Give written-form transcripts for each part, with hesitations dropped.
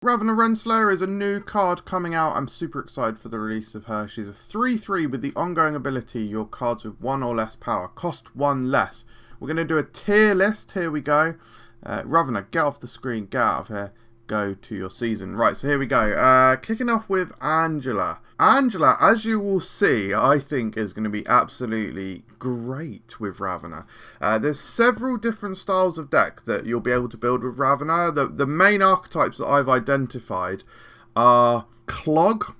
Ravonna Renslayer is a new card coming out. I'm super excited for the release of her. She's a 3/3 with the ongoing ability, your cards with 1 or less power cost 1 less. We're going to do a tier list. Here we go. Ravonna, get off the screen, get out of here. Go to your season. Right, so here we go. Kicking off with Angela. Angela, as you will see, I think is going to be absolutely great with Ravonna. There's several different styles of deck that you'll be able to build with Ravonna. The main archetypes that I've identified are Clog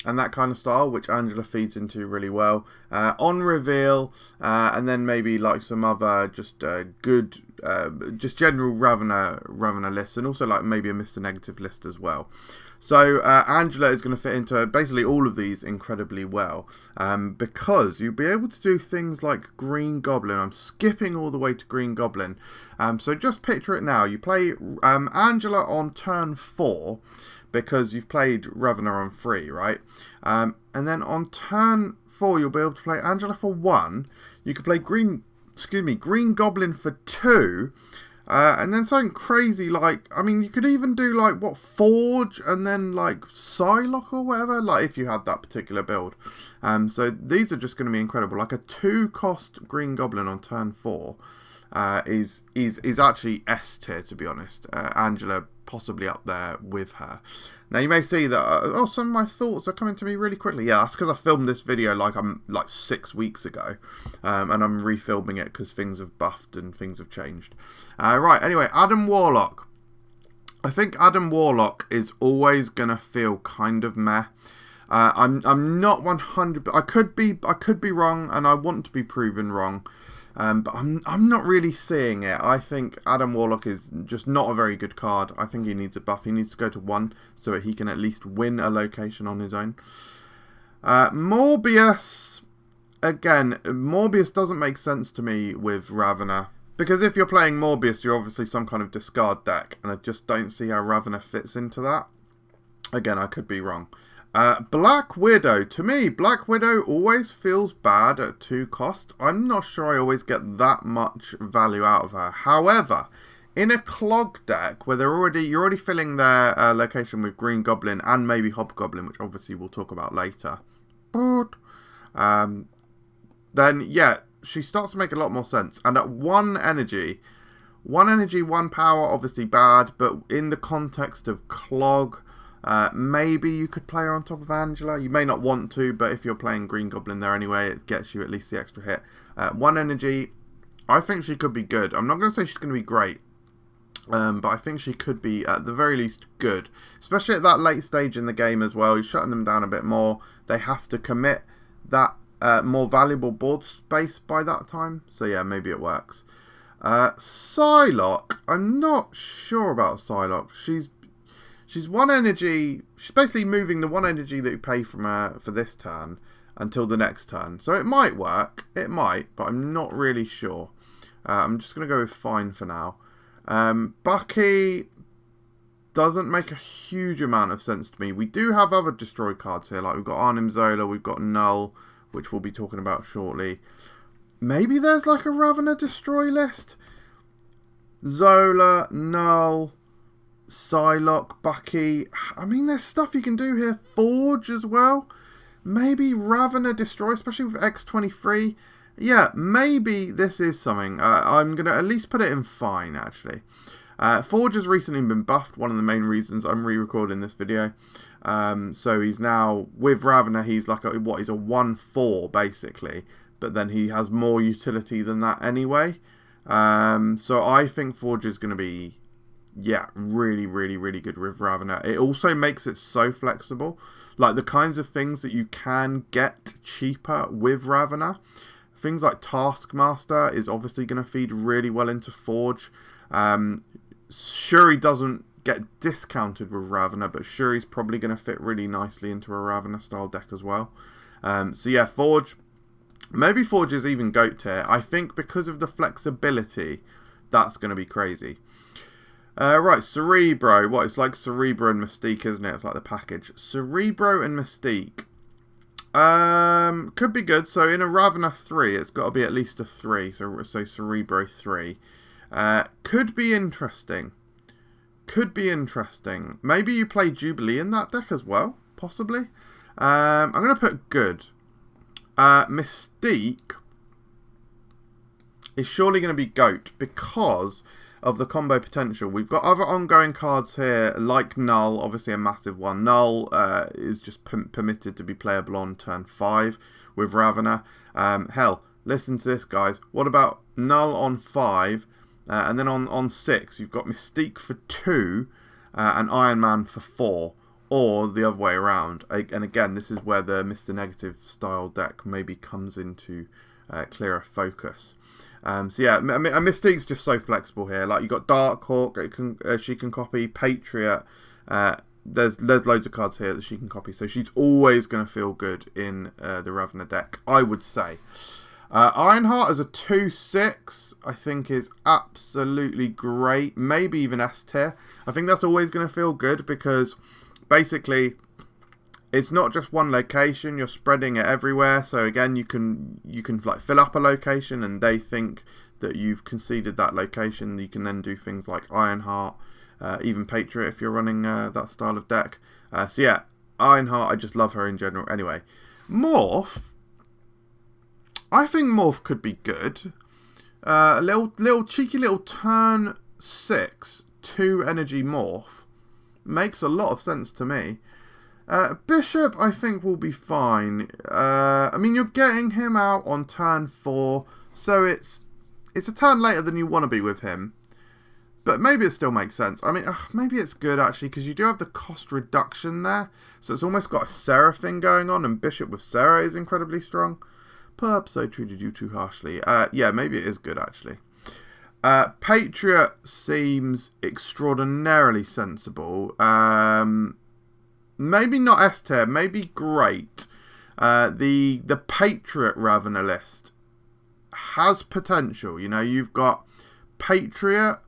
and that kind of style, which Angela feeds into really well. On reveal, and then maybe like some other just good, just general Ravonna lists, and also like maybe a Mr. Negative list as well. So Angela is going to fit into basically all of these incredibly well, because you'll be able to do things like Green Goblin. I'm skipping all the way to Green Goblin. So just picture it now. You play Angela on turn 4, because you've played Ravonna on 3, right? And then on turn 4, you'll be able to play Angela for 1. You could play Green Goblin for 2. And then something crazy like, I mean, you could even do like, what, Forge and then like Psylocke or whatever, like if you had that particular build. So these are just going to be incredible. Like a 2-cost Green Goblin on turn 4 is actually S tier, to be honest. Angela possibly up there with her. Now you may see that some of my thoughts are coming to me really quickly. Yeah, that's because I filmed this video like 6 weeks ago, and I'm refilming it because things have buffed and things have changed. Right, anyway, Adam Warlock. I think Adam Warlock is always gonna feel kind of meh. I'm not 100. I could be wrong, and I want to be proven wrong. But I'm not really seeing it. I think Adam Warlock is just not a very good card. I think he needs a buff. He needs to go to 1 so that he can at least win a location on his own. Morbius. Again, Morbius doesn't make sense to me with Ravonna. Because if you're playing Morbius, you're obviously some kind of discard deck. And I just don't see how Ravonna fits into that. Again, I could be wrong. Black Widow. To me, Black Widow always feels bad at 2 cost. I'm not sure I always get that much value out of her. However, in a Clog deck where you're already filling their location with Green Goblin and maybe Hobgoblin, which obviously we'll talk about later, then yeah, she starts to make a lot more sense. And at 1 energy, 1 power, obviously bad, but in the context of Clog, maybe you could play her on top of Angela. You may not want to, but if you're playing Green Goblin there anyway, it gets you at least the extra hit. 1 energy, I think she could be good. I'm not going to say she's going to be great, but I think she could be at the very least good. Especially at that late stage in the game as well. You're shutting them down a bit more. They have to commit that more valuable board space by that time. So yeah, maybe it works. Psylocke, I'm not sure about Psylocke. She's 1 energy. She's basically moving the 1 energy that you pay from her for this turn until the next turn. So it might work. It might, but I'm not really sure. I'm just going to go with fine for now. Bucky doesn't make a huge amount of sense to me. We do have other destroy cards here. Like we've got Arnim Zola, we've got Null, which we'll be talking about shortly. Maybe there's like a Ravonna destroy list. Zola, Null, Psylocke, Bucky. I mean, there's stuff you can do here. Forge as well. Maybe Ravonna destroy, especially with X23. Yeah, maybe this is something. I'm going to at least put it in fine, actually. Forge has recently been buffed. One of the main reasons I'm re-recording this video. So he's now, with Ravonna, he's like, he's a 1/4, basically. But then he has more utility than that anyway. So I think Forge is going to be, yeah, really, really, really good with Ravonna. It also makes it so flexible. Like the kinds of things that you can get cheaper with Ravonna. Things like Taskmaster is obviously going to feed really well into Forge. Shuri doesn't get discounted with Ravonna, but Shuri's probably going to fit really nicely into a Ravonna style deck as well. So yeah, Forge. Maybe Forge is even GOAT tier. I think because of the flexibility, that's going to be crazy. Right, Cerebro. What, it's like Cerebro and Mystique, isn't it? It's like the package. Cerebro and Mystique. Could be good. So in a Ravonna 3, it's got to be at least a 3. So Cerebro 3. Could be interesting. could be interesting. Maybe you play Jubilee in that deck as well, possibly. I'm going to put good. Mystique is surely going to be GOAT because of the combo potential. We've got other ongoing cards here like Null, obviously a massive one. Null is just permitted to be playable on turn 5 with Ravonna. Hell, listen to this, guys. What about Null on 5 and then on 6 you've got Mystique for 2 and Iron Man for 4, or the other way around. And again, this is where the Mr. Negative style deck maybe comes into clearer focus. So yeah, Mystique's just so flexible here. Like, you got Darkhawk, she can copy Patriot. There's loads of cards here that she can copy, so she's always going to feel good in the Ravonna deck, I would say. Ironheart as a 2/6, I think is absolutely great. Maybe even S tier. I think that's always going to feel good because basically it's not just one location, you're spreading it everywhere. So again, you can like fill up a location and they think that you've conceded that location. You can then do things like Ironheart, even Patriot if you're running that style of deck. So yeah, Ironheart, I just love her in general. Anyway, Morph, I think Morph could be good. A little cheeky little turn 6 2 energy Morph makes a lot of sense to me. Bishop, I think, will be fine. I mean, you're getting him out on turn 4, so it's a turn later than you want to be with him. But maybe it still makes sense. I mean, maybe it's good, actually, because you do have the cost reduction there. So it's almost got a Sarah thing going on, and Bishop with Sarah is incredibly strong. Perhaps I treated you too harshly. Yeah, maybe it is good, actually. Patriot seems extraordinarily sensible. Maybe not S tier, maybe great. The Patriot Ravonna list has potential. You know, you've got Patriot,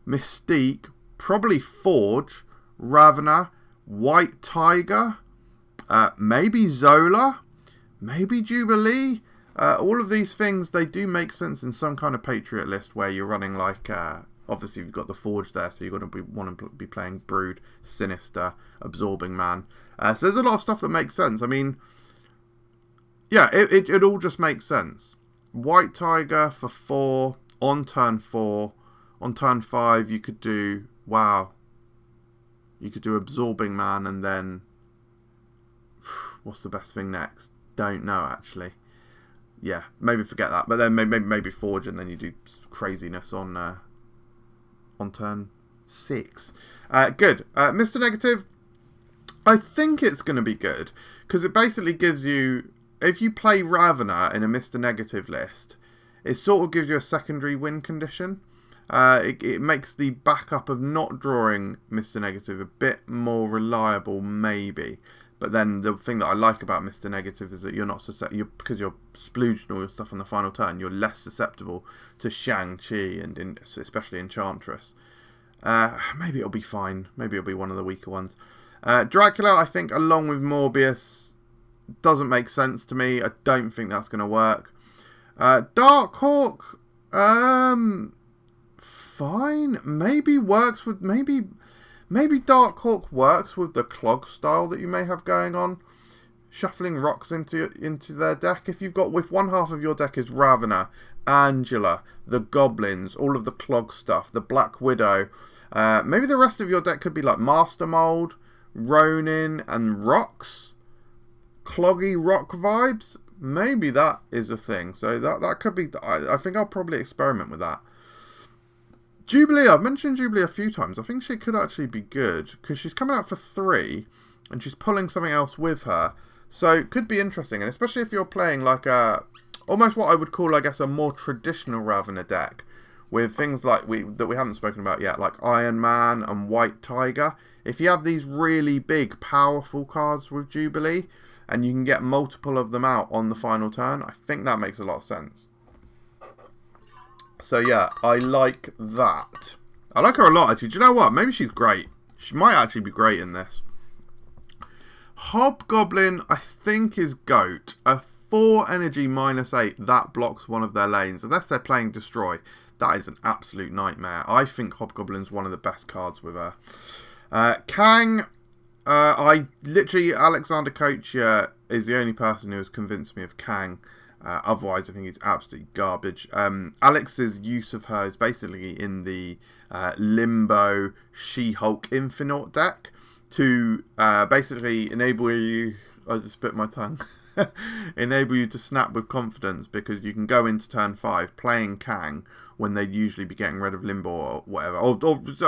Mystique, probably Forge, Ravonna, White Tiger, maybe Zola, maybe Jubilee. All of these things, they do make sense in some kind of Patriot list where you're running like, obviously you've got the Forge there, so you're going to want to be playing Brood, Sinister, Absorbing Man. So there's a lot of stuff that makes sense. I mean, yeah, it all just makes sense. White Tiger for 4 on turn 4. On turn 5 you could do, wow, you could do Absorbing Man, and then what's the best thing next? Don't know, actually. Yeah, maybe forget that. But then maybe Forge, and then you do craziness on turn 6. Good. Mr. Negative, I think it's going to be good because it basically gives you, if you play Ravonna in a Mr. Negative list, it sort of gives you a secondary win condition. It makes the backup of not drawing Mr. Negative a bit more reliable, maybe. But then the thing that I like about Mr. Negative is that you're not susceptible, because you're splooging all your stuff on the final turn, you're less susceptible to Shang-Chi and especially Enchantress. Maybe it'll be fine. Maybe it'll be one of the weaker ones. Dracula, I think, along with Morbius, doesn't make sense to me. I don't think that's going to work. Darkhawk, fine. Maybe works with Maybe Darkhawk works with the Clog style that you may have going on. Shuffling rocks into their deck. If one half of your deck is Ravonna, Angela, the Goblins, all of the Clog stuff, the Black Widow, maybe the rest of your deck could be like Master Mold, Ronin, and Rocks. Cloggy rock vibes. Maybe that is a thing. So that could be. I think I'll probably experiment with that. Jubilee, I've mentioned Jubilee a few times. I think she could actually be good because she's coming out for 3 and she's pulling something else with her. So it could be interesting, and especially if you're playing like almost what I would call, I guess, a more traditional Ravonna deck with things like that we haven't spoken about yet, like Iron Man and White Tiger. If you have these really big, powerful cards with Jubilee and you can get multiple of them out on the final turn, I think that makes a lot of sense. So yeah, I like that. I like her a lot, actually. Do you know what? Maybe she's great. She might actually be great in this. Hobgoblin, I think, is GOAT. A 4 energy -8, that blocks one of their lanes. Unless they're playing Destroy. that is an absolute nightmare. I think Hobgoblin's one of the best cards with her. Kang, Alexander Kochia is the only person who has convinced me of Kang. Otherwise, I think it's absolutely garbage. Alex's use of her is basically in the Limbo She-Hulk Infinite deck to basically enable you... I just bit my tongue. Enable you to snap with confidence, because you can go into turn 5 playing Kang when they'd usually be getting rid of Limbo or whatever. Or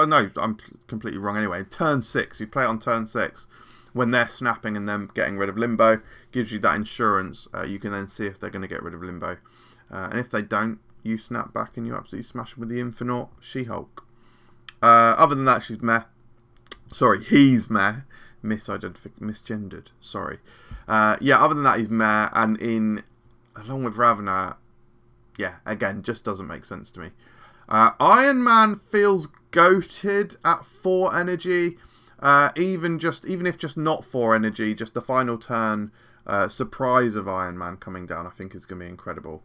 no, I'm completely wrong anyway. Turn 6, you play on turn 6 when they're snapping and them getting rid of Limbo. Gives you that insurance. You can then see if they're going to get rid of Limbo. And if they don't, you snap back and you absolutely smash them with the Infinite She-Hulk. Other than that, she's meh. Sorry, he's meh. Misgendered. Sorry. Yeah, other than that, he's meh. And along with Ravonna, yeah, again, just doesn't make sense to me. Iron Man feels goated at 4 energy. Even if just not 4 energy, just the final turn surprise of Iron Man coming down, I think is going to be incredible.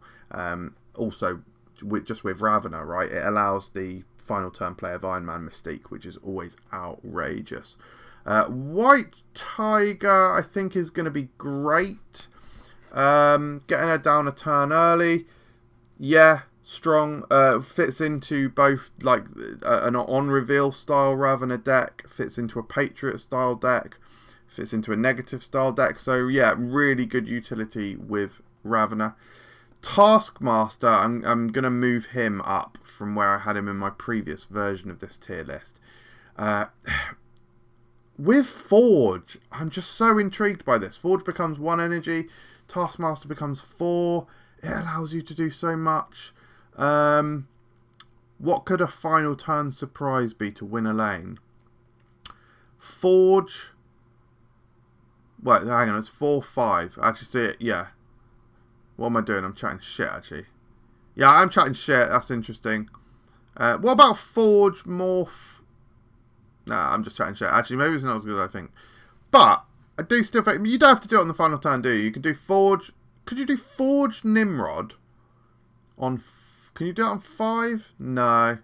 Also, with Ravonna, right, it allows the final turn play of Iron Man Mystique, which is always outrageous. White Tiger, I think, is going to be great. Getting her down a turn early, yeah, strong. Fits into both like an on-reveal style Ravonna deck, fits into a Patriot style deck, fits into a negative style deck. So yeah, really good utility with Ravonna. Taskmaster, I'm going to move him up from where I had him in my previous version of this tier list. With Forge, I'm just so intrigued by this. Forge becomes 1 energy, Taskmaster becomes 4. It allows you to do so much. What could a final turn surprise be to win a lane? Forge. Wait, hang on, it's 4-5. Actually, see it, yeah. What am I doing? I'm chatting shit, actually. Yeah, I'm chatting shit. That's interesting. What about Forge Morph? Nah, I'm just chatting shit. Actually, maybe it's not as good as I think. But I do still think you don't have to do it on the final turn, do you? You can do Forge. Could you do Forge Nimrod on? Can you do it on 5? No.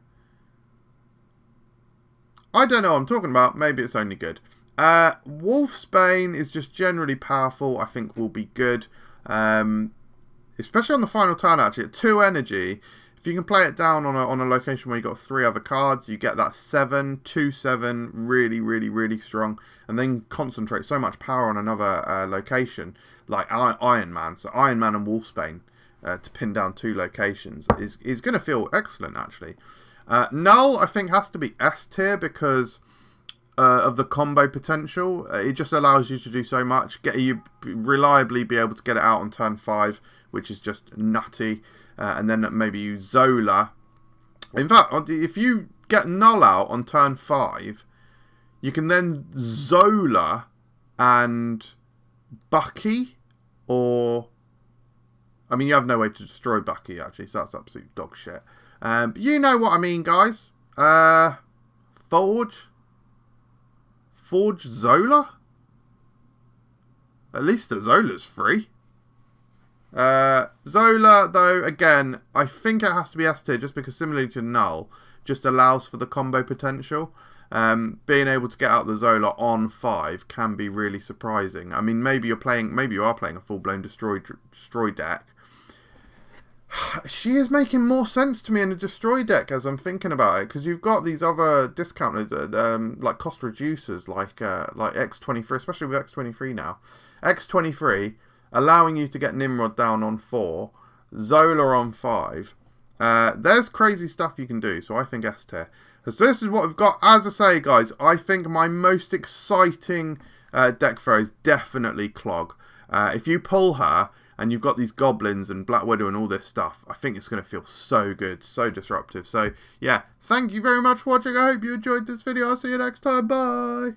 I don't know what I'm talking about. Maybe it's only good. Wolfsbane is just generally powerful. I think will be good. Especially on the final turn, actually. At 2 energy, if you can play it down on a location where you've got 3 other cards, you get that 2/7, really, really, really strong. And then concentrate so much power on another location, like Iron Man. So Iron Man and Wolfsbane to pin down 2 locations is going to feel excellent, actually. Null, I think, has to be S tier because of the combo potential. It just allows you to do so much. You reliably be able to get it out on turn 5, which is just nutty. And then maybe use Zola. In fact, if you get Null out on turn 5, you can then Zola and Bucky, or... I mean, you have no way to destroy Bucky, actually, so that's absolute dog shit. But you know what I mean, guys. Forge Zola? At least the Zola's free. Zola, though, again, I think it has to be S tier just because, similarly to Null, just allows for the combo potential. Being able to get out the Zola on 5 can be really surprising. I mean, maybe you are playing a full-blown destroy deck. She is making more sense to me in a destroy deck as I'm thinking about it, because you've got these other discounters, like cost reducers, like X23, especially with X23 now. X23, allowing you to get Nimrod down on 4, Zola on 5. There's crazy stuff you can do, so I think S tier. So this is what we've got. As I say, guys, I think my most exciting deck throw is definitely Clog. If you pull her, and you've got these goblins and Black Widow and all this stuff, I think it's going to feel so good, so disruptive. So, yeah, thank you very much for watching. I hope you enjoyed this video. I'll see you next time. Bye.